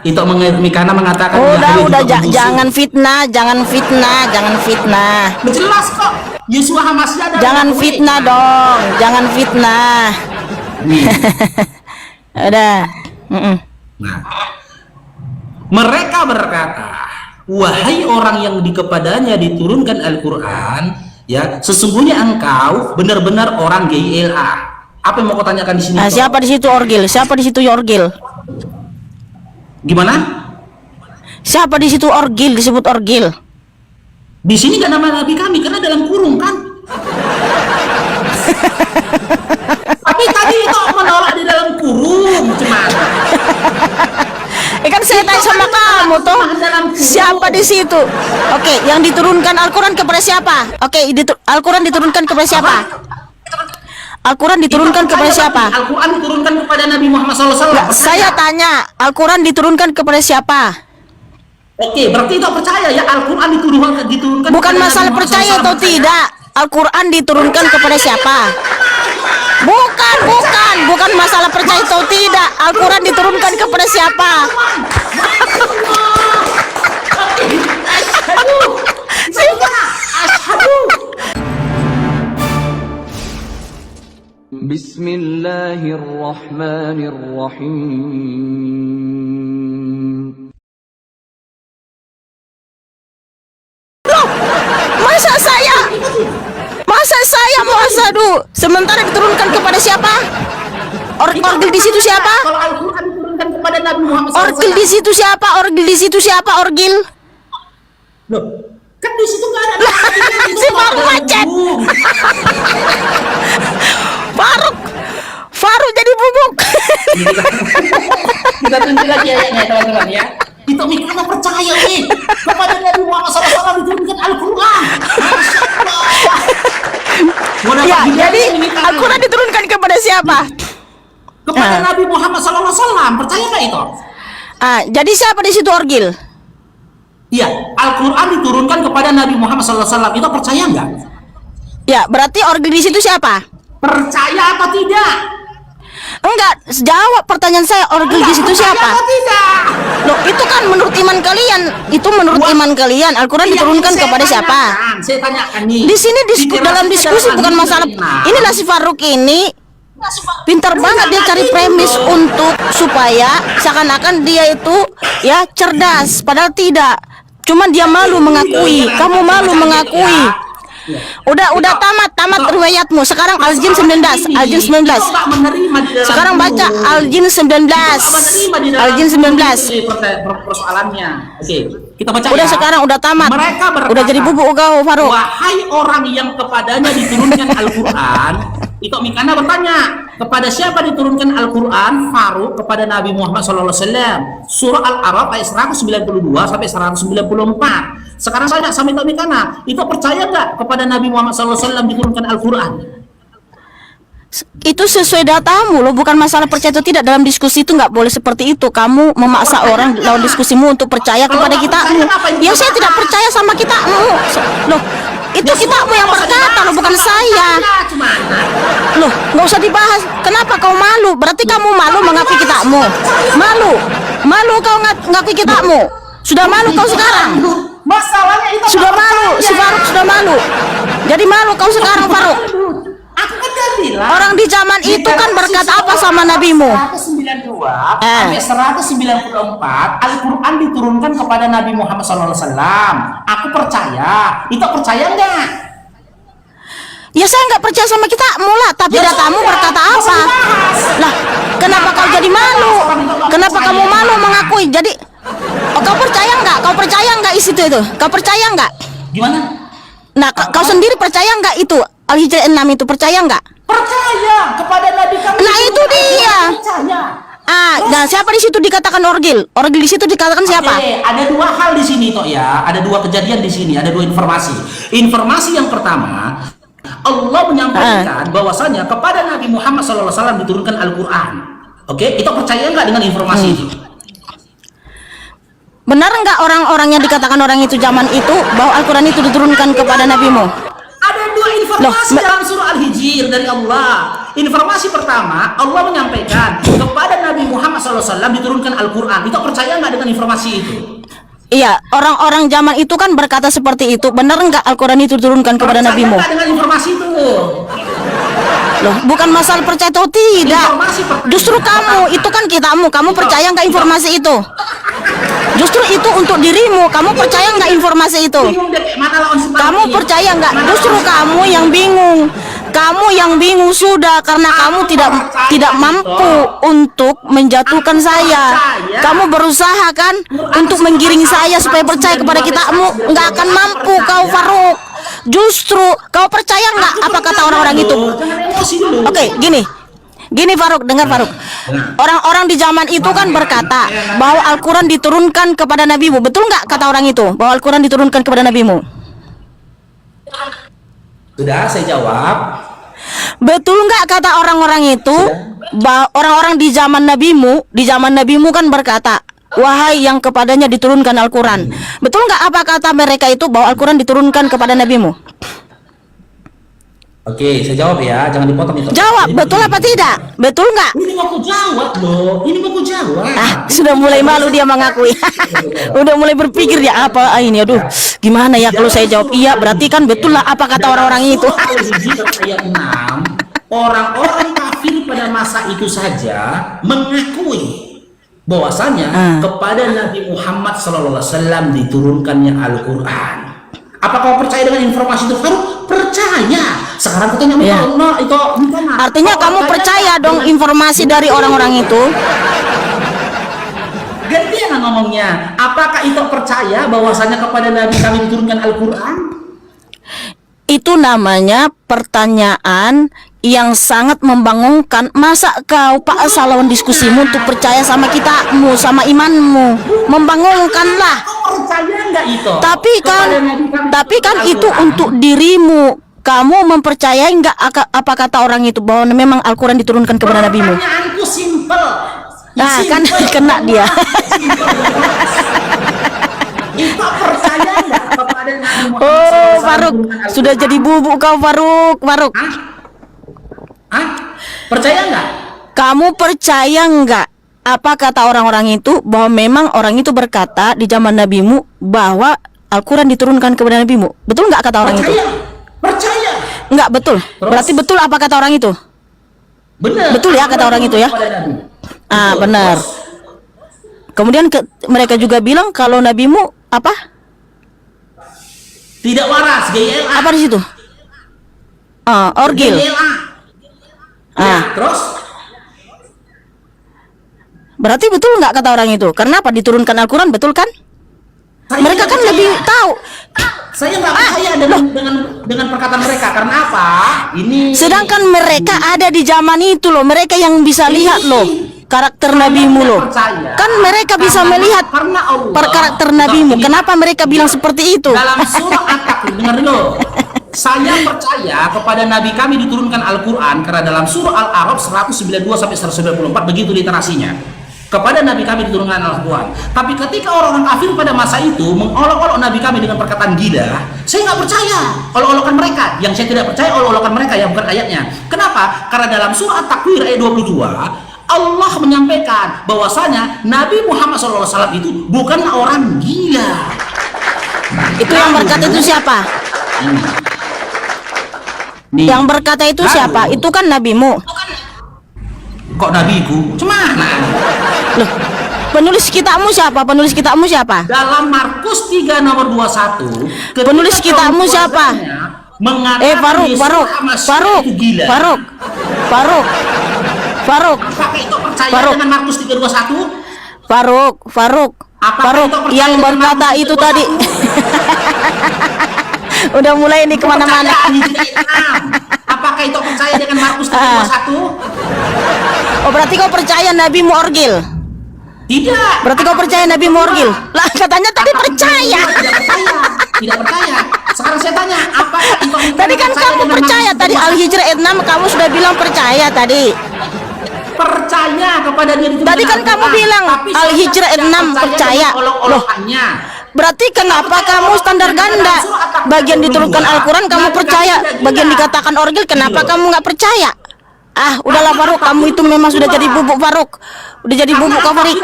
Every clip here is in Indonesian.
Itu Mikana mengatakan jangan fitnah, jangan fitnah, jangan fitnah. Jelas kok. Yesua Hamasya ada. Jangan fitnah dong, jangan fitnah. Udah. Nah, mereka berkata, wahai orang yang kepadanya diturunkan Al-Quran, ya sesungguhnya engkau benar-benar orang GILA. Apa yang mau kau tanyakan di sini? Nah, siapa di situ orgil? Siapa di situ orgil? Gimana? Siapa di situ orgil, disebut orgil? Di sini gak nama nabi kami karena dalam kurung kan. Tapi tadi itu menolak di dalam kurung, cuman. Kan saya tanya sama kamu tuh, siapa di situ? Oke, yang diturunkan Al-Quran kepada siapa? Oke, Al-Quran diturunkan kepada siapa? Al-Quran diturunkan kepada siapa? Al-Quran diturunkan kepada Nabi Muhammad SAW. Saya tanya, Al-Quran diturunkan kepada siapa? Oke, berarti itu percaya ya Al-Quran diturunkan. Bukan masalah percaya atau tidak. Al-Quran diturunkan kepada siapa? Bukan masalah percaya atau tidak. Al-Quran diturunkan kepada siapa? Bismillahirrahmanirrahim. Masa saya mau asadu sementara diturunkan kepada siapa? Orgil di situ siapa? Kalau Al-Quran diturunkan kepada Nabi Muhammad SAW. Orgil di situ siapa? Orgil di situ siapa? Orgil? Loh, kan di situ nggak ada. Si Faruk macet. Faruk jadi bubuk. Kita tunjuk lagi ayatnya teman-teman ya. Itu Mikana percaya nih kepada Nabi Muhammad SAW diturunkan Al-Quran. Ya, jadi Al-Quran diturunkan kepada siapa? Kepada Nabi Muhammad SAW, percaya nggak itu? Jadi siapa di situ orgil? Iya, Al-Quran diturunkan kepada Nabi Muhammad SAW, itu percaya nggak? Ya, berarti orgil di situ siapa? Percaya atau tidak? Enggak, jawab pertanyaan saya, orgil di situ siapa? Tidak. Loh, itu kan menurut iman kalian. Itu menurut iman kalian. Al-Quran diturunkan kepada siapa? Saya tanyakan nih. Di sini dalam diskusi bukan masalah. Inilah si Faruk ini pintar banget, dia cari premis untuk supaya seakan-akan dia itu ya cerdas, padahal tidak. Cuman dia malu mengakui. Kamu malu mengakui. Udah tamat riwayatmu. Sekarang Al-Jin 19. Sekarang baca Al-Jin 19. Al-Jin 19. Persoalannya. Oke, kita baca. Udah ya. Sekarang udah tamat. Mereka berkata, udah jadi bubuk kau, Faruk. wahai orang yang kepadanya diturunkan Al-Quran. Itu Mikana bertanya, kepada siapa diturunkan Al-Quran? Faruk kepada Nabi Muhammad SAW. Surah Al-A'raf ayat 192 sampai 194. Sekarang saya sama Mikana, itu percaya nggak kepada Nabi Muhammad SAW diturunkan Al-Quran? Itu sesuai datamu loh, bukan masalah percaya atau tidak. Dalam diskusi itu nggak boleh seperti itu. Kamu memaksa orang dalam diskusimu untuk percaya kepada kita. Ya, saya tidak percaya sama kita. Loh, itu kitamu yang berkata loh, bukan saya. Loh, nggak usah dibahas. Kenapa kau malu? Berarti kamu malu mengakui kitamu. Malu kau ngakui kitamu. Sudah malu kau sekarang. Masalahnya itu sudah malu, si Faruk sudah malu. Jadi malu kau sekarang, Faruk. Aku kan bilang, orang di zaman itu kan berkata apa sama nabimu? 192 sampai 194 Al-Quran diturunkan kepada Nabi Muhammad SAW. Aku percaya. Itu percaya enggak? Ya, saya nggak percaya sama kita mula, tapi Ya, datamu sudah, berkata apa? Lah, kenapa kau jadi malu? Kenapa kamu malu mengakui? Jadi, kau percaya nggak? Kau percaya nggak isi itu? Kau percaya nggak? Gimana? Nah, kau sendiri percaya nggak itu? Al-Hijr 6 itu percaya nggak? Percaya kepada Nabi kami. Nah, itu dia. Percaya. Nah, siapa di situ dikatakan orgil? Orgil di situ dikatakan siapa? Oke, ada dua hal di sini toh ya. Ada dua kejadian di sini. Ada dua informasi. Informasi yang pertama, Allah menyampaikan bahwasanya kepada Nabi Muhammad SAW diturunkan Al-Quran. Oke, itu percaya nggak dengan informasi itu? Benar nggak orang-orang yang dikatakan orang itu zaman itu bahwa Al-Quran itu diturunkan kepada nabimu? Ada dua informasi dalam surah Al-Hijr dari Allah. Informasi pertama, Allah menyampaikan kepada Nabi Muhammad SAW diturunkan Al-Quran. Itu percaya nggak dengan informasi itu? Iya, orang-orang zaman itu kan berkata seperti itu. Benar nggak Al-Quran itu diturunkan kepada Percaya nabimu? nggak dengan informasi itu? Loh, bukan masalah percaya atau tidak. Informasi percaya. Justru kamu, itu kan kamu percaya nggak informasi itu? Justru itu untuk dirimu. Kamu percaya nggak informasi itu? Bingung deh, kayak mana lawan Subhanahu Kamu ini? percaya nggak? Mana Justru lawan kamu yang bingung. Kamu yang bingung sudah karena kamu tidak mampu untuk menjatuhkan saya. Kamu berusaha kan untuk menggiring saya supaya percaya kepada kitamu. Nggak akan mampu kau, Faruk. Justru kau percaya nggak apa kata orang-orang itu? Jangan emosi dulu. Oke, gini Faruk, dengar Faruk. Orang-orang di zaman itu kan berkata bahwa Al-Quran diturunkan kepada nabimu. Betul nggak kata orang itu bahwa Al-Quran diturunkan kepada nabimu? Sudah saya jawab. Betul nggak kata orang-orang itu bahwa orang-orang di zaman nabimu kan berkata, wahai yang kepadanya diturunkan Al-Quran. Betul nggak apa kata mereka itu bahwa Al-Quran diturunkan kepada nabimu? Oke, saya jawab ya, jangan dipotong itu. Jawab, betul apa tidak? Betul nggak? Ini mau aku jawab loh, ini mau aku jawab. Sudah mulai malu dia mengakui. Udah mulai berpikir ya apa ini, aduh gimana ya kalau saya jawab iya berarti kan betul lah apa kata orang-orang itu. Ayat 6, orang-orang kafir pada masa itu saja mengakui bahwasanya kepada Nabi Muhammad SAW diturunkannya Al-Quran. Apa kau percaya dengan informasi itu? Faruk percaya. Sekarang katanya Allah itu artinya kamu percaya dong informasi dari orang-orang itu? Gantian ngomongnya. Apakah itu percaya bahwasanya kepada Nabi kami diturunkan Al-Quran? Itu namanya pertanyaan yang sangat membangunkan. Masa kau paksa lawan diskusimu untuk percaya sama kitamu, sama imanmu? Membangunkanlah. Kau percaya nggak itu? Tapi kan itu untuk dirimu. Kamu mempercayai nggak apa kata orang itu bahwa memang Al-Quran diturunkan kepada nabimu? Pertanyaanku simple. Nah, kan kena dia. Itu percaya nggak kepada Nabi Muhammad Oh, SAW Faruk, diturunkan sudah Al-Quran? jadi bubuk kau, Faruk. Hah? Percaya nggak? Kamu percaya nggak apa kata orang-orang itu bahwa memang orang itu berkata di zaman nabimu bahwa Al-Quran diturunkan kepada nabimu? Betul nggak kata orang itu? Percaya. Nggak betul. Berarti betul apa kata orang itu? Benar. Betul ya kata orang itu ya? Kepada Nabi. Ah, Betul. benar. Terus, Kemudian mereka juga bilang kalau nabimu apa? tidak waras, GLA. Apa di situ? Orgil. GLA. Ya, terus Berarti betul nggak kata orang itu? Karena apa diturunkan Al-Quran, betul kan? Mereka kan lebih tahu. Saya nggak percaya dengan perkataan mereka. Karena apa? Ini. Sedangkan mereka ada di zaman itu loh. Mereka yang bisa lihat loh karakter nabimu loh. Kan mereka bisa melihat karakter nabimu. Kenapa mereka bilang seperti itu? Dalam surah At-Takwir, dengar dulu. Saya percaya kepada Nabi kami diturunkan Al-Quran karena dalam surah Al-A'raf 192 sampai 194 begitu literasinya. Kepada Nabi kami diturunkan Al-Quran. Tapi ketika orang-orang kafir pada masa itu mengolok-olok Nabi kami dengan perkataan gila, saya nggak percaya olok-olokan mereka. Yang saya tidak percaya olok-olokan mereka yang bukan ayatnya. Kenapa? Karena dalam surah At-Takwir ayat 22 Allah menyampaikan bahwasanya Nabi Muhammad SAW itu bukanlah orang gila. Itu yang berkata itu siapa? Nih. Yang berkata itu siapa? Itu kan nabimu. Kok nabiku? Cemana? Loh, penulis kitabmu siapa? Penulis kitabmu siapa? Dalam Markus 3 nomor 21 Penulis kitabmu siapa? Faruk. Apakah itu percaya Faruk. dengan Markus 3:21? Faruk, yang berkata itu tadi. Udah mulai ini kemana-mana. Apakah itu percaya dengan Markus 3:21? Oh, berarti kau percaya nabimu orgil? Tidak. Berarti kau percaya nabimu orgil? Lah, katanya tadi percaya. Tidak percaya. Sekarang saya tanya, apakah itu Tadi kan kamu percaya tadi Al-Hijrah ayat 6 kamu sudah bilang percaya tadi. Percaya kepada dia itu. Tadi kan kamu bilang Al-Hijrah ayat 6 percaya. Loh, berarti kenapa kamu standar ganda? Bagian diturunkan Al-Quran kamu percaya, bagian dikatakan orgil kenapa kamu nggak percaya? Ah, udahlah Faruk, kamu itu memang sudah jadi bubuk Faruk. Udah jadi bubuk kau Faruk.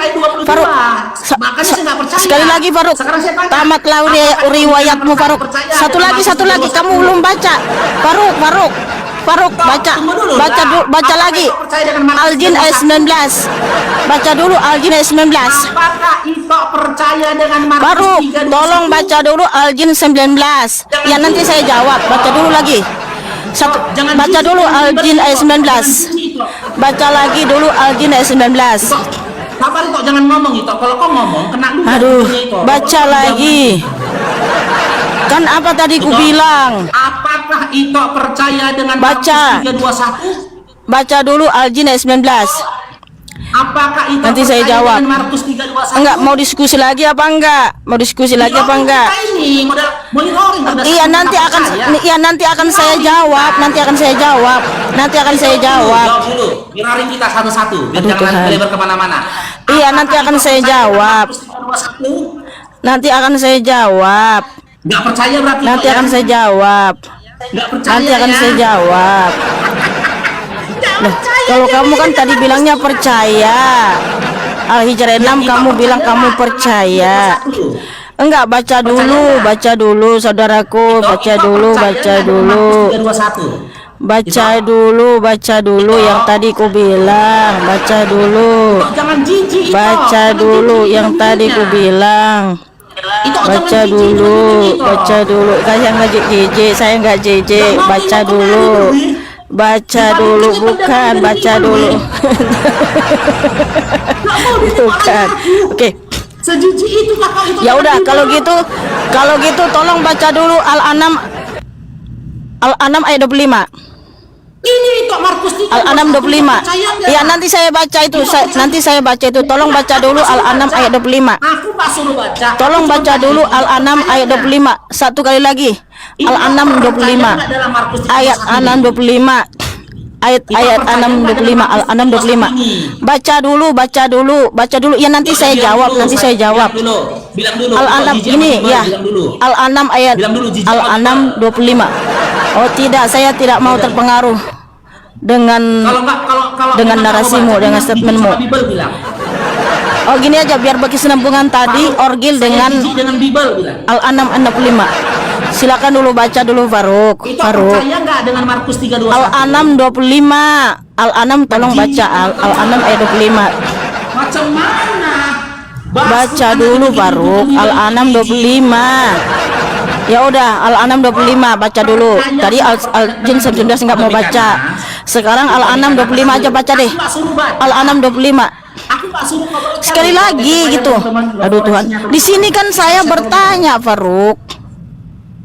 Faruk. Makanya saya nggak percaya. Sekali lagi Faruk. Sekarang saya tanya. Tamatlah riwayatmu Faruk. Satu lagi kamu belum baca. Faruk. Baca lagi. Al-Jin ayat 19. Baca dulu Al-Jin ayat 19. Apakah Ito percaya dengan Markus Faruk, 3:21? tolong baca dulu Al-Jin 19. Ya nanti saya jawab. Baca dulu lagi. Baca dulu Al-Jin ayat 19. Baca lagi dulu Al-Jin ayat 19. Sabar Ito, jangan ngomong Ito. Kalau kau ngomong kena dulu. Aduh, baca lagi. Kan apa tadi ku bilang? Apakah Ito percaya dengan Baca. Markus 3:21? Baca dulu Al-Jin ayat 19. Apakah Ito Nanti saya percaya jawab. dengan Markus 3:21? Enggak, mau diskusi lagi apa enggak? Mau diskusi lagi apa enggak? Ini model monitoring berdasarkan Iya nanti kita akan percaya. iya nanti akan saya jawab. Jawab dulu. Mirarin kita satu-satu. Biar Aduh, jangan Tuhan. melebar kemana-mana. Iya, Apakah nanti akan Ito saya percaya dengan jawab. Markus 3:21? Nanti akan saya jawab. Nggak percaya berarti Nanti Ito, ya? akan saya jawab. Nggak percaya Nanti akan ya? saya jawab. Loh, kalau kamu kan tadi bilangnya percaya. Al-Hijrah 6 kamu bilang kamu percaya. Enggak, baca dulu saudaraku, baca dulu. Baca dulu yang tadi ku bilang, baca dulu. Jangan jijik Ito. Baca Jangan dulu jijik yang tadi ku ilmunya. bilang. Ito, Baca jangan jijik dulu, ilmunya, Ito. baca dulu. Saya nggak JJ, baca dulu. Baca dulu, bukan baca dulu. Bukan. Oke. Sejijik itu kakak itu. Ya udah kalau gitu tolong baca dulu Al-An'am ayat 25. Ini itu Markus 3. Al-An'am 25. Ya nanti saya baca itu. Tolong baca dulu Al-An'am ayat 25. Aku Pak suruh baca. Tolong baca dulu Al-An'am ayat 25. Satu kali lagi. Al-An'am 25. Ayat 25. Ayat 25. Al-An'am 25. Baca dulu. Ya nanti saya jawab. Bilang dulu. Al-An'am ini ya. Al-An'am ayat Bilang dulu, jijik Al-An'am 25. Oh tidak, saya tidak mau terpengaruh dengan Kalau dengan narasimu, dengan statementmu. Bible bilang. Oh gini aja biar berkesinambungan tadi orgil dengan Bible bilang. Al-An'am 65. Silakan dulu baca dulu Faruk. Itu percaya nggak dengan Markus 3:21? Al-An'am 25. Al-An'am tolong baca Al-An'am ayat 25. Macam mana? Baca dulu Faruk. Al-An'am 25. Ya udah Al-An'am 25 baca dulu. Tadi Al-Jin 19 nggak mau baca. Sekarang Al-An'am 25 aja baca deh. Aku nggak suruh baca. Al-An'am 25. Aku nggak suruh kau baca. Sekali lagi gitu. Aduh Tuhan. Di sini kan saya bertanya Faruk.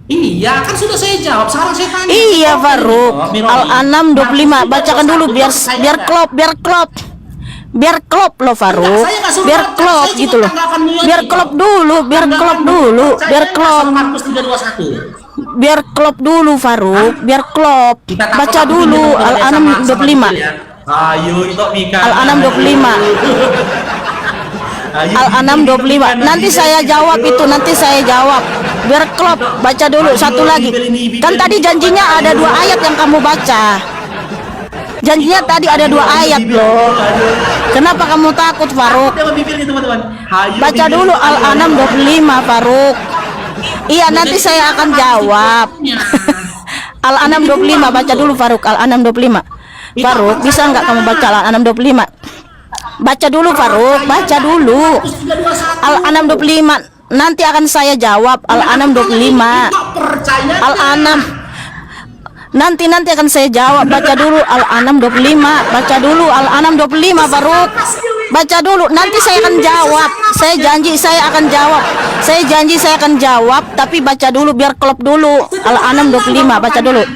Iya, kan sudah saya jawab. Sekarang saya tanya. Iya Faruk. Al-An'am 25 bacakan dulu biar klop loh Faruk. Biar klop gitu loh. Biar klop dulu. Markus 3:21. Biar klop dulu Faruk. Biar klop. Baca dulu Al-An'am 25. Ayo itu Mika. Al-An'am 25. Al-An'am 25. Nanti saya jawab itu, Biar klop, baca dulu satu lagi. Kan tadi janjinya ada 2 ayat yang kamu baca. Janjinya tadi ada 2 ayat loh. Kenapa kamu takut Faruk? Baca dulu Al-An'am 25 Faruk. Iya nanti saya akan jawab. Al-An'am 25 baca dulu Faruk. Al-An'am 25. Faruk bisa nggak kamu baca Al-An'am 25? Baca dulu Faruk, baca dulu. Al-An'am 25. Nanti akan saya jawab Al-An'am 25. Al-An'am. Nanti akan saya jawab. Baca dulu Al-An'am 25. Baca dulu Al-An'am 25 Faruk. Baca dulu. Nanti saya akan jawab. Saya janji saya akan jawab. Tapi baca dulu biar klop dulu. Al-An'am 25 baca dulu.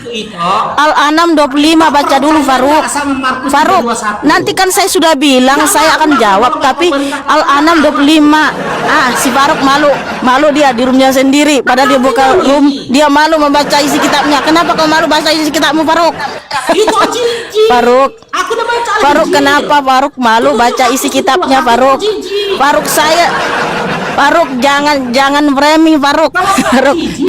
Al-An'am 25 baca dulu Faruk. Nanti kan saya sudah bilang saya akan jawab. Tapi Al-An'am 25. Si Faruk malu dia di roomnya sendiri. Padahal dia buka room. Dia malu membaca isi kitabnya. Kenapa kau malu baca isi kitabmu Faruk? Faruk kenapa Faruk malu baca isi kitabnya Faruk? Faruk jangan framing Faruk.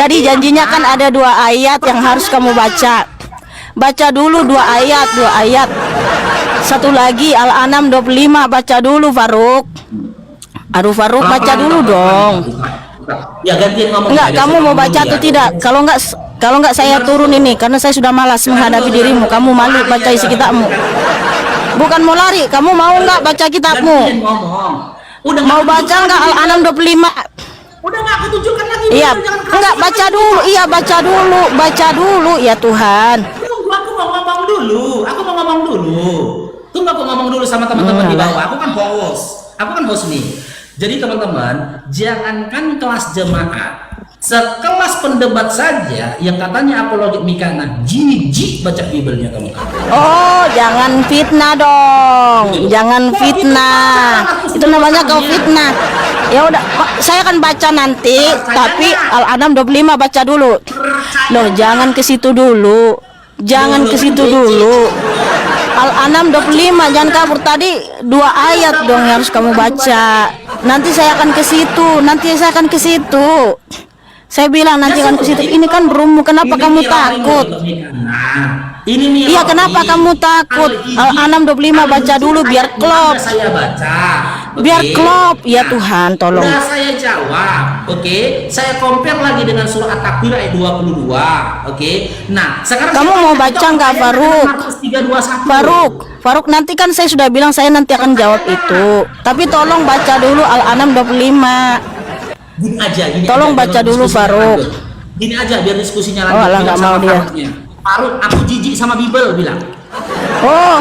Tadi janjinya kan ada 2 ayat yang harus kamu baca. baca dulu dua ayat. Satu lagi Al-An'am 25, baca dulu Faruk. Aduh Faruk, baca dulu dong. Ya gantian ngomong. Enggak, aja, kamu saya mau ngomong baca dulu atau ya. tidak? Kalau enggak saya turun ini karena saya sudah malas menghadapi dirimu. Kamu malu baca isi kitabmu. Bukan mau lari, kamu mau enggak baca kitabmu? Gantian ngomong. Udah Mau nggak baca tunjukkan enggak lagi, Al-An'am 25? Udah nggak aku tunjukkan lagi. Iya, jangan keras. enggak baca dulu. Iya, baca dulu ya Tuhan. Tunggu, aku mau ngomong dulu. Tunggu, aku ngomong dulu sama teman-teman di bawah. Aku kan host nih. Jadi teman-teman, jangankan kelas jemaat, sekelas pendebat saja yang katanya apologet Mikana jijik baca Bibelnya kamu. Oh, jangan fitnah dong. Jangan fitnah. Itu namanya kau fitnah. Ya udah, saya akan baca nanti, tapi Al-An'am 25 baca dulu. Loh, jangan ke situ dulu. Al-An'am 25, jangan kabur. Tadi 2 ayat dong yang harus kamu baca. Nanti saya akan ke situ. Saya bilang nanti akan ke situ. Ini kan roommu, kenapa kamu takut? Iya, kenapa kamu takut? Al-An'am 25 baca dulu biar klop. Saya baca. Biar klop. Ya Tuhan, tolong. Udah saya jawab, oke? Saya compare lagi dengan surah At-Takwir ayat 22, oke? Nah, sekarang Kamu mau baca nggak, Faruk? Faruk, nanti kan saya sudah bilang saya nanti akan jawab itu. Tapi tolong baca dulu Al-An'am 25. Gini aja, Tolong baca biar dulu, diskusinya Faruk. lanjut. Gini aja biar diskusinya lanjut. Oh, alah, Bilang nggak sama mau dia. Faruknya. Faruk, aku jijik sama Bibel bilang. Oh,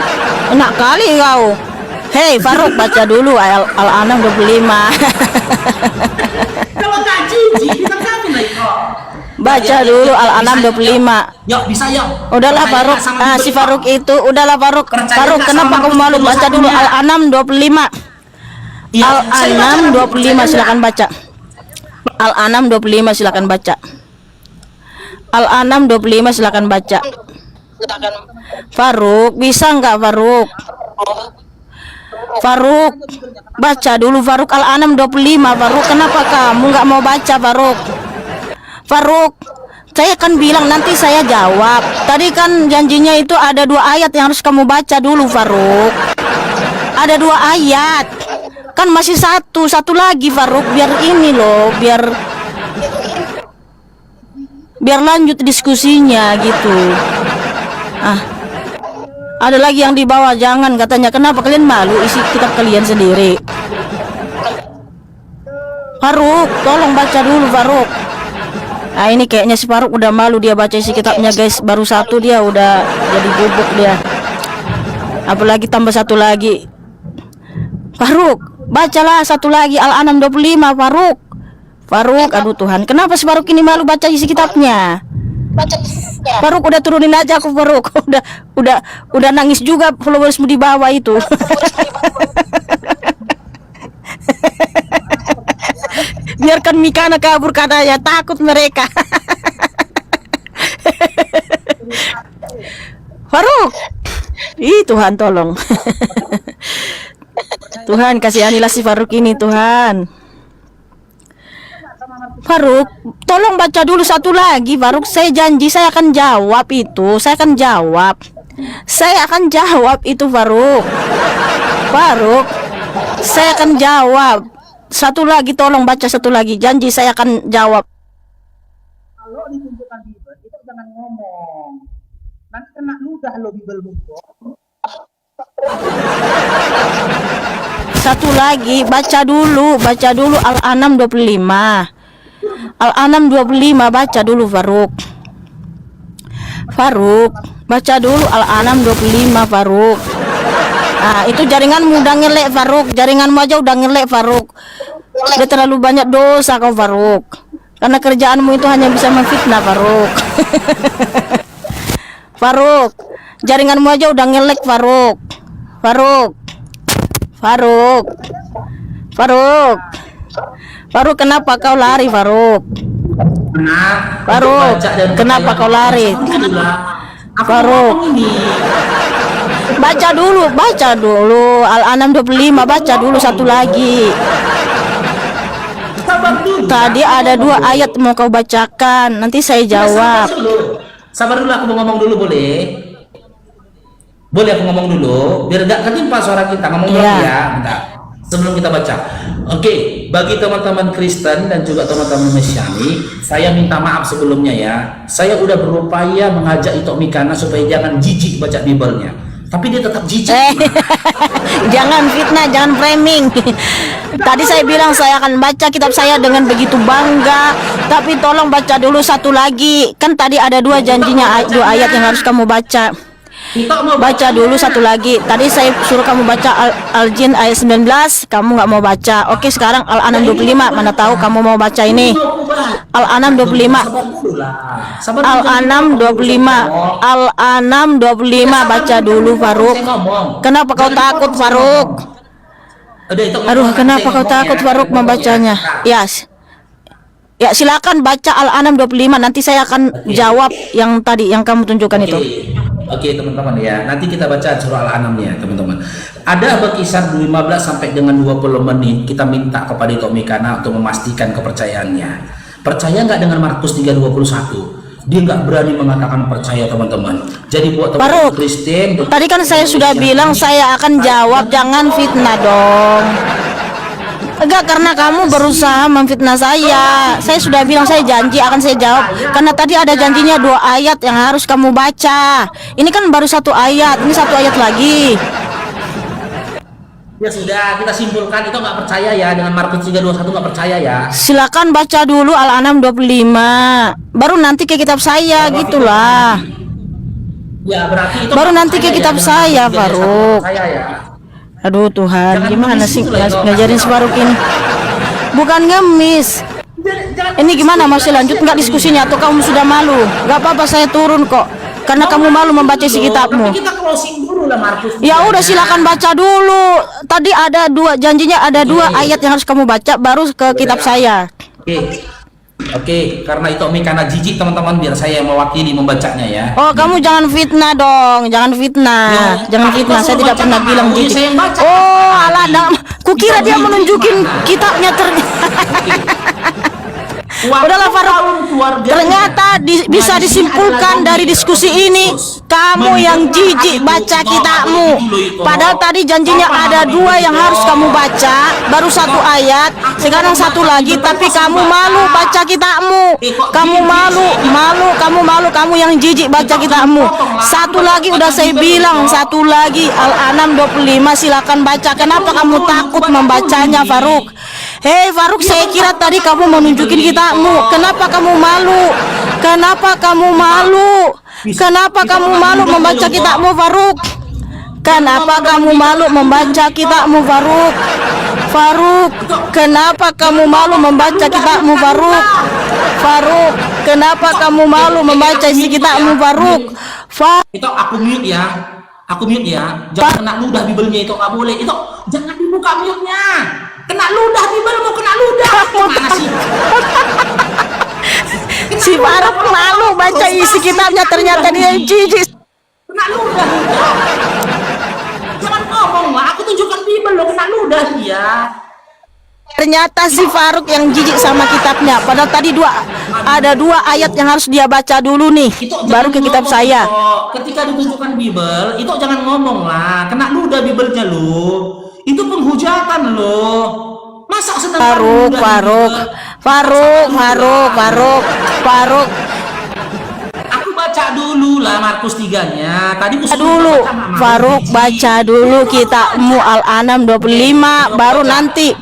enak kali kau. Hei Faruk, baca dulu Al-An'am 25. Kalau nggak jijik, kita kami lagi kok. Baca dulu Al-An'am 25. Yuk, bisa yuk. Udahlah Percaya Faruk, nggak sama Bibel, si kok? Faruk itu, udahlah Faruk. Percaya Faruk, nggak kenapa sama kamu malu? Bibel Baca dulu satunya? Al-An'am 25. Iya, saya Al-An'am baca, 25 percaya silakan nggak? baca. Al-An'am 25 silakan baca. Al-An'am 25 silakan baca. Faruk, bisa nggak Faruk? Faruk, baca dulu Faruk Al-An'am 25. Faruk, kenapa kamu nggak mau baca Faruk? Faruk, saya kan bilang nanti saya jawab. Tadi kan janjinya itu ada 2 ayat yang harus kamu baca dulu Faruk. Ada 2 ayat. Kan masih satu lagi Faruk, biar ini loh, biar lanjut diskusinya gitu. Ada lagi yang di bawah, jangan katanya. Kenapa kalian malu isi kitab kalian sendiri? Faruk, tolong baca dulu Faruk. Nah ini kayaknya si Faruk udah malu dia baca isi kitabnya guys. Baru satu dia udah jadi bubuk dia. Apalagi tambah satu lagi. Faruk, bacalah satu lagi Al-An'am 25 Faruk. Faruk, aduh Tuhan, kenapa si Faruk ini malu baca isi kitabnya? Faruk, udah turunin aja aku Faruk. Udah nangis juga followersmu di bawah itu. Biarkan Mikana kabur katanya, takut mereka. Faruk, ih Tuhan tolong. Tuhan kasihanilah si Faruk ini Tuhan. Faruk, tolong baca dulu satu lagi Faruk. Saya janji saya akan jawab itu. Saya akan jawab itu Faruk. Faruk, saya akan jawab. Satu lagi, tolong baca satu lagi. Janji saya akan jawab. Kalau ditunjukkan Bibel, itu jangan ngomong. Nanti kena ludah lo Bibel buku. Satu lagi, baca dulu Al-An'am 25. Al-An'am 25 baca dulu Faruk. Faruk, baca dulu Al-An'am 25 Faruk. Nah, itu jaringanmu udah ngelek Faruk. Jaringanmu aja udah ngelek Faruk. Udah terlalu banyak dosa kau Faruk. Karena kerjaanmu itu hanya bisa memfitnah Faruk. Faruk, jaringanmu aja udah ngelek Faruk. Faruk, kenapa kau lari Faruk? Faruk, kenapa kau lari? Faruk, baca dulu Al-An'am 25, baca dulu satu lagi. Tadi ada 2 ayat mau kau bacakan, nanti saya jawab. Sabar dulu, aku mau ngomong dulu boleh? Boleh aku ngomong dulu, biar gak ketimpa suara kita. Ngomong dulu Iya. ya, bentar. Sebelum kita baca. Oke, bagi teman-teman Kristen dan juga teman-teman Mesiani, saya minta maaf sebelumnya ya. Saya udah berupaya mengajak Ito Mikana supaya jangan jijik baca Bible-nya. Tapi dia tetap jijik. Jangan fitnah, jangan framing. Tadi saya bilang saya akan baca kitab saya dengan begitu bangga, tapi tolong baca dulu satu lagi. Kan tadi ada dua janjinya, dua ayat yang harus kamu baca. Ito mau Baca dulu satu lagi. Tadi saya suruh kamu baca Al-Jin ayat 19, kamu nggak mau baca. Oke, sekarang Al-An'am 25, mana tahu kamu mau baca ini. Al-An'am 25. Sabar dulu lah. Sabar dulu, Al-An'am 25. Al-An'am 25 baca dulu, Faruk. Saya ngomong. Kenapa kau takut, Faruk? Udah, Ito ngomong, Aduh, nanti kenapa saya kau ngomong takut, ya. Faruk, Saya ngomong membacanya? ya. Yes. Ya, silakan baca Al-An'am 25. Nanti saya akan jawab yang tadi yang kamu tunjukkan itu. Oke, teman-teman ya. Nanti kita baca surah Al-An'am ya, teman-teman. Ada berkisar 15 sampai dengan 20 menit kita minta kepada Ito Mikana untuk memastikan kepercayaannya. Percaya nggak dengan Markus 3:21? Dia nggak berani mengatakan percaya, teman-teman. Jadi buat teman Faruk, Kristen, tadi kan saya sudah bilang saya akan jawab, jangan fitnah dong. Enggak, karena kamu berusaha memfitnah saya. Saya sudah bilang saya janji akan saya jawab. Karena tadi ada janjinya 2 ayat yang harus kamu baca. Ini kan baru 1 ayat, ini 1 ayat lagi. ya sudah kita simpulkan itu nggak percaya ya dengan Markus 3:21, nggak percaya ya. Silakan baca dulu Al-An'am 25. Baru nanti ke kitab saya gitulah. Ya berarti itu Baru nggak nanti ke percaya kitab dengan saya, Markus 3:21 Faruk. percaya ya. Aduh Tuhan, Jangan gimana ngemis sih gitu lah, Ito. ngajarin si Faruk ini? Bukan ngemis. Ini gimana, masih lanjut nggak diskusinya atau kamu sudah malu? Gak apa-apa, saya turun kok. Karena kamu malu membaca isi kitabmu. Tapi kita closing dulu lah Markus. Ya udah, silakan baca dulu. Tadi ada 2 janjinya, ada 2 ayat yang harus kamu baca baru ke kitab saya. Oke, karena itu Mikana jijik teman-teman, biar saya yang mewakili membacanya ya. Oh, kamu jangan fitnah dong, jangan fitnah. Ya, Jangan tapi fitnah, kok saya suruh tidak baca pernah nggak bilang mau? Ya, jijik. saya yang baca. Oh, alah, kukira dia Jijik menunjukin mana? kitabnya Udahlah, Faruk. Ternyata bisa disimpulkan dari diskusi ini, kamu yang jijik baca kitabmu. Padahal tadi janjinya ada 2 yang harus kamu baca, baru 1 ayat, sekarang 1 lagi, tapi kamu malu baca kitabmu. Kamu malu, kamu yang jijik baca kitabmu. 1 lagi udah saya bilang, 1 lagi Al-An'am 25, silakan baca. Kenapa kamu takut membacanya, Faruk? Hei Faruk, saya kira tadi kamu mau nunjukin kitabmu. Kenapa kamu malu? Kenapa kamu malu? Kenapa kamu malu membaca kitabmu, Faruk? Kenapa kamu malu membaca kitabmu, Faruk? Faruk, kenapa kamu malu membaca kitabmu, Faruk? Faruk, kenapa kamu malu membaca isi kitabmu, Faruk? Itu aku mute ya. Aku mute ya. Jangan kena ludah Bible-nya, itu nggak boleh. Itu jangan dibuka mute-nya. Kena ludah Bible, mau kena ludah. Gimana sih? Si Faruk malu baca isi kitabnya, ternyata dia jijik. Kena ludah. Jangan ngomong lah. Aku tunjukkan Bible lo, kena ludah dia. Ternyata si Faruk yang jijik sama kitabnya. Padahal tadi ada 2 ayat yang harus dia baca dulu nih, baru ke kitab saya. Ketika ditunjukkan Bible, itu jangan ngomong lah. Kena ludah Bible-nya lo. Itu penghujatan lo. Masa sedang Faruk. Aku baca dulu lah Markus 3-nya. Tadi aku Dulu, Faruk, baca dulu kitabmu Al-An'am 25, baru nanti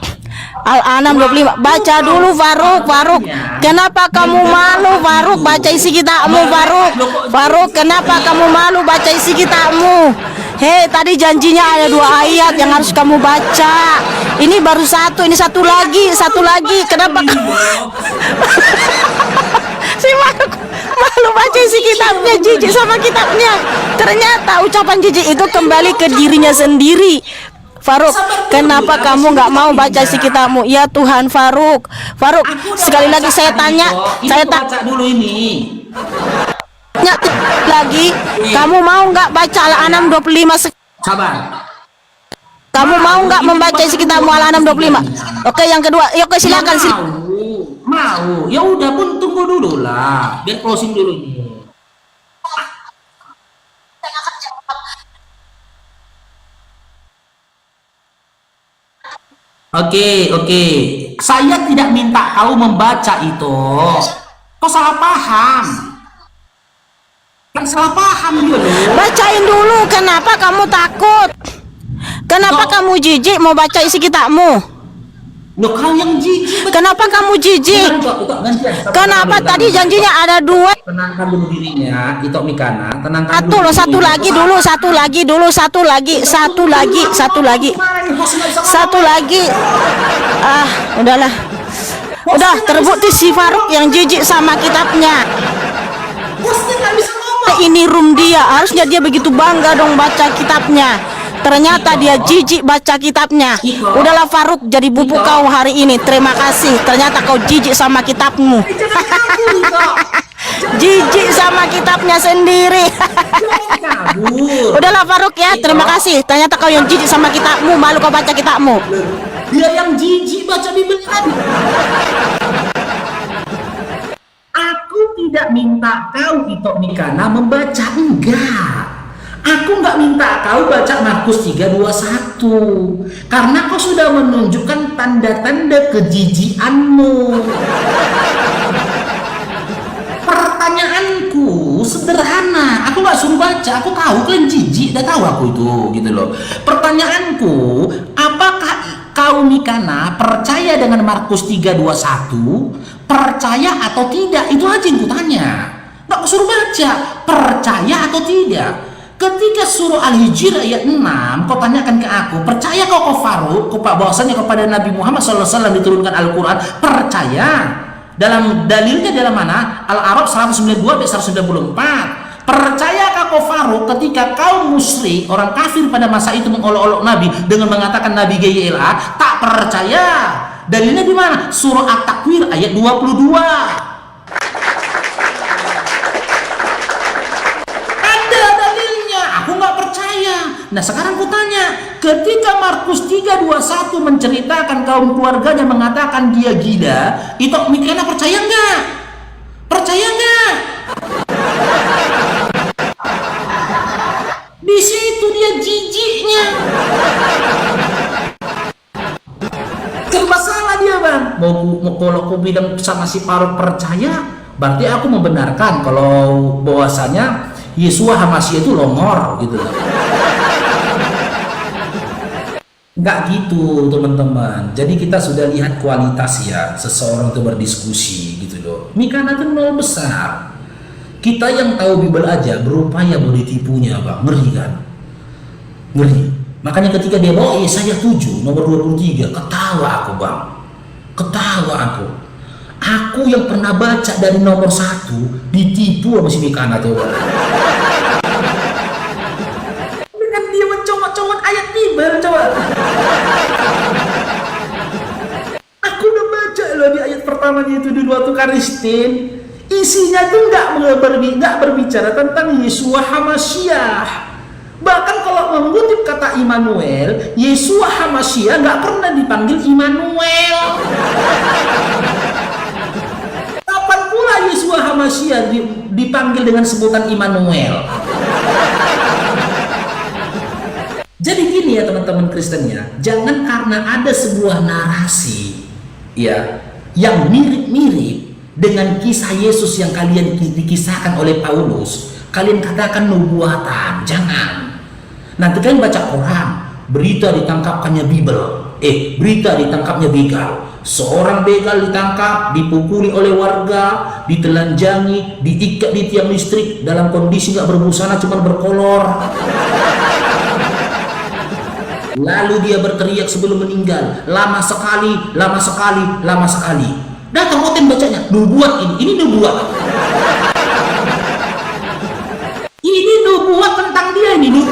Al-An'am 25. Baca dulu, Faruk. Kenapa kamu malu, Faruk, baca isi kitabmu, Faruk? Faruk, kenapa kamu malu baca isi kitabmu? Hei, tadi janjinya ada 2 ayat yang harus kamu baca. Ini baru 1, ini 1 lagi. Kenapa kamu si malu baca isi kitabnya, jijik sama kitabnya. Ternyata ucapan jijik itu kembali ke dirinya sendiri. Faruk, kenapa kamu nggak mau baca isi kitabmu? Ya Tuhan, Faruk, sekali lagi saya tanya, baca dulu ini. Lagi, kamu mau nggak baca Al-An'am 25? Sabar. Kamu mau nggak membaca isi kitabmu Al-An'am 25? Oke, yang kedua, ya oke, silakan. Mau. Ya udah pun tunggu dulu lah. Biar closing dulu ini. Oke. Saya tidak minta kau membaca itu. Kau salah paham. Kan salah paham dia loh. Bacain dulu, kenapa kamu takut? Kenapa kamu jijik mau baca isi kitabmu? Loh, kau yang jijik. Kenapa kamu jijik? Kenapa tadi janjinya ada 2? Tenangkan dulu dirinya, Ito Mikana. Tenangkan Satu loh, satu lagi dulu, satu lagi. Ah, udahlah. Udah terbukti si Faruk yang jijik sama kitabnya. Bosnya nggak bisa ngomong. Ini room dia, harusnya dia begitu bangga dong baca kitabnya. Ternyata dia jijik baca kitabnya. Udahlah Faruk, jadi bubuk kau hari ini. Terima kasih. Ternyata kau jijik sama kitabmu. Jijik sama kitabnya sendiri. Udahlah Faruk ya, terima kasih. Ternyata kau yang jijik sama kitabmu. Malu kau baca kitabmu. Dia yang jijik baca Bible kan. Aku tidak minta kau Ito Mikana membaca, enggak. Aku nggak minta kau baca Markus 3:21 karena kau sudah menunjukkan tanda-tanda kejijianmu. Pertanyaanku sederhana, aku nggak suruh baca, aku tahu kalian jijik, udah tahu aku itu, gitu loh. Pertanyaanku, apakah kau Mikana percaya dengan Markus 3:21? Percaya atau tidak? Itu aja yang kutanya. Nggak suruh baca, percaya atau tidak? Ketika surah Al-Hijr ayat 6, kau tanyakan ke aku, percaya kau Faruk, bahwasanya kepada Nabi Muhammad SAW diturunkan Al-Quran? Percaya. Dalam dalilnya dalam mana? Al-Araf 192-194. Percayakah kau Faruk ketika kaum musyrik, orang kafir pada masa itu mengolok-olok Nabi dengan mengatakan Nabi GYLA? Tak percaya. Dalilnya di mana? Surah At-Takwir ayat 22. Nah sekarang ku tanya, ketika Markus 3:21 menceritakan kaum keluarganya mengatakan dia gila, itu Mikana percaya nggak? Percaya nggak? Di situ dia jijiknya. Serba salah dia bang. Mau kalau aku bilang sama si Faruk percaya, berarti aku membenarkan kalau bahwasanya Yesua Hamasya itu longor gitu loh. Enggak gitu teman-teman. Jadi kita sudah lihat kualitas ya seseorang itu berdiskusi gitu loh. Mikana itu nol besar. Kita yang tahu Bible aja berupaya mau ditipunya bang. Ngeri kan? Ngeri. Makanya ketika dia bawa Yesaya 7 nomor 23, ketawa aku bang. Ketawa aku. Aku yang pernah baca dari nomor 1 ditipu sama si Mikana tuh bang. Dengan dia mencomot-comot ayat Bible coba. Aku udah baca loh di ayat pertamanya itu di 2 Karistin. Isinya tuh nggak berbicara tentang Yesua Hamasyiah. Bahkan kalau mengutip kata Immanuel, Yesua Hamasyiah nggak pernah dipanggil Immanuel. Kapan pula Yesua Hamasyiah dipanggil dengan sebutan Immanuel? Jadi gini ya teman-teman Kristen ya, jangan karena ada sebuah narasi ya yang mirip-mirip dengan kisah Yesus yang kalian dikisahkan oleh Paulus, kalian katakan nubuatan. Jangan. Nanti kalian baca Quran, berita ditangkapkannya Bible, berita ditangkapnya begal. Seorang begal ditangkap, dipukuli oleh warga, ditelanjangi, diikat di tiang listrik dalam kondisi nggak berbusana, cuma berkolor. Lalu dia berteriak sebelum meninggal, lama sekali, lama sekali, lama sekali. Datang Oten bacanya, nubuat ini nubuat. Ini nubuat tentang dia ini.